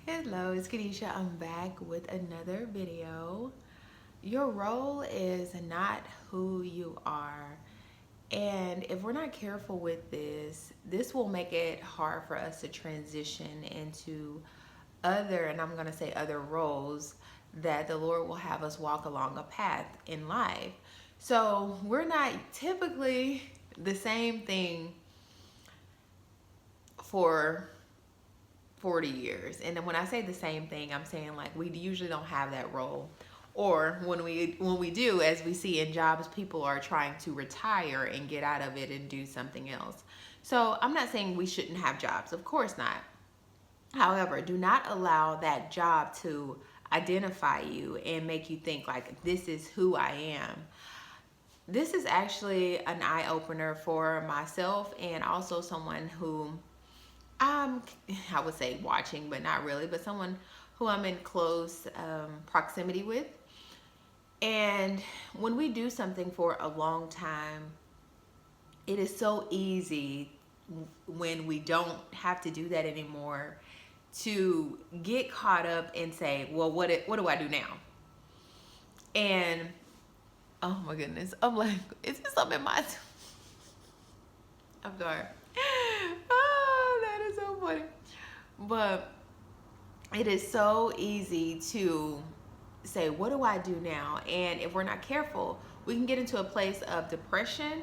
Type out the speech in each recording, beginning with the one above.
Hello, it's Kadisha. I'm back with another video. Your role is not who you are. And if we're not careful with this will make it hard for us to transition into and I'm going to say other roles that the Lord will have us walk along a path in life. So we're not typically the same thing for 40 years. And then when I say the same thing, I'm saying like we usually don't have that role. Or when we do, as we see in jobs, people are trying to retire and get out of it and do something else. So I'm not saying we shouldn't have jobs. Of course not. However, do not allow that job to identify you and make you think like this is who I am. This is actually an eye opener for myself and also someone who I'm, I would say watching, but not really, but someone who I'm in close proximity with. And when we do something for a long time, it is so easy when we don't have to do that anymore to get caught up and say, well, what do I do now? And oh my goodness, I'm like, is this something in my? I'm sorry. Oh, that is so funny. But it is so easy to say, what do I do now? And if we're not careful, we can get into a place of depression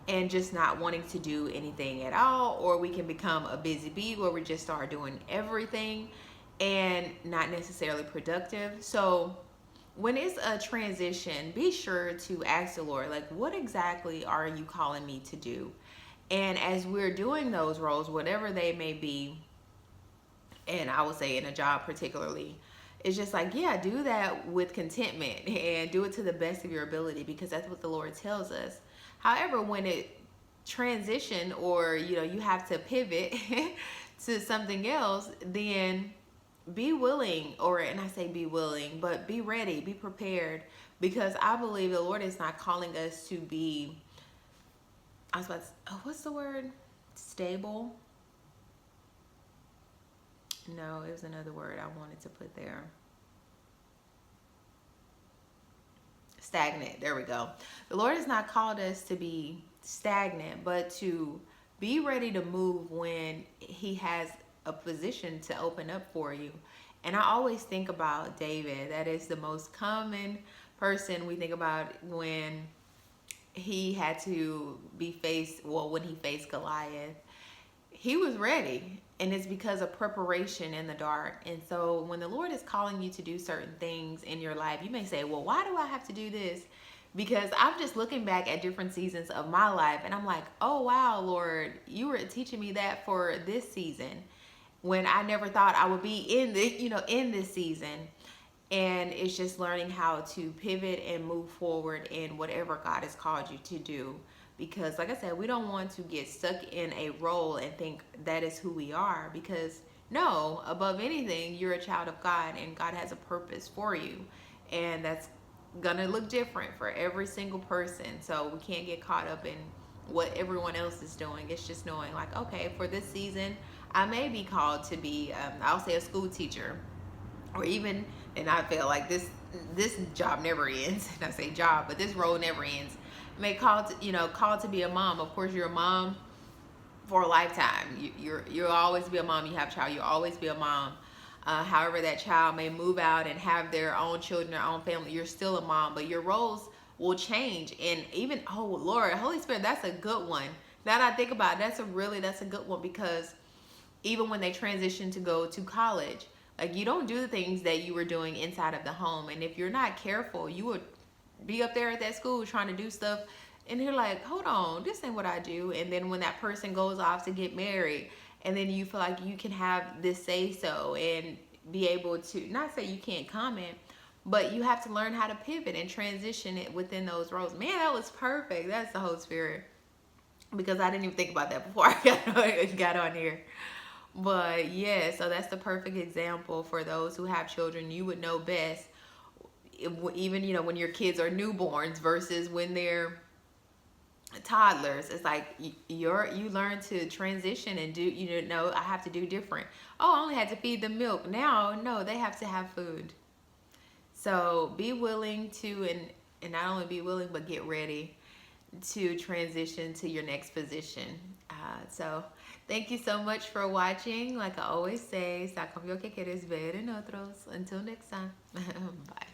and just not wanting to do anything at all, or we can become a busy bee where we just start doing everything and not necessarily productive. So when it's a transition, be sure to ask the Lord, like, what exactly are you calling me to do? And as we're doing those roles, whatever they may be, and I would say in a job particularly, it's just like, yeah, do that with contentment and do it to the best of your ability because that's what the Lord tells us. However, when it transition or you have to pivot to something else, then be willing, or and I say be willing, but be ready, be prepared, because I believe the Lord is not calling us to be, I was about to, oh, what's the word? Stable? No, it was another word I wanted to put there. Stagnant. There we go. The Lord has not called us to be stagnant, but to be ready to move when He has a position to open up for you. And I always think about David. That is the most common person we think about when he had to be faced, well, when he faced Goliath. He was ready, and it's because of preparation in the dark. And so when the Lord is calling you to do certain things in your life, you may say, well, why do I have to do this? Because I'm just looking back at different seasons of my life and I'm like, oh wow, Lord, you were teaching me that for this season when I never thought I would be in in this season. And it's just learning how to pivot and move forward in whatever God has called you to do. Because, like I said, we don't want to get stuck in a role and think that is who we are. Because, no, above anything, you're a child of God and God has a purpose for you. And that's going to look different for every single person. So, we can't get caught up in what everyone else is doing. It's just knowing, like, okay, for this season, I may be called to be, I'll say, a school teacher, or even, and I feel like this job never ends. And I say job, but this role never ends. May call to call to be a mom. Of course, you're a mom for a lifetime. You'll always be a mom. You have a child, you'll always be a mom. However, that child may move out and have their own children, their own family, you're still a mom, but your roles will change. And even, oh Lord, Holy Spirit, that's a good one. Now that I think about it, that's a good one, because even when they transition to go to college, like, you don't do the things that you were doing inside of the home. And if you're not careful, you would be up there at that school trying to do stuff and you're like, hold on, this ain't what I do. And then when that person goes off to get married, and then you feel like you can have this say so and be able to, not say you can't comment, but you have to learn how to pivot and transition it within those roles. Man, that was perfect. That's the Holy Spirit, because I didn't even think about that before I got on here. But yeah, so that's the perfect example for those who have children. You would know best, even when your kids are newborns versus when they're toddlers. It's like you learn to transition and do, know, I have to do different. Oh, I only had to feed them milk. Now, no, they have to have food. So be willing to, and not only be willing, but get ready to transition to your next position. So thank you so much for watching. Like I always say, saca o que quieres ver en otros. Until next time. Bye.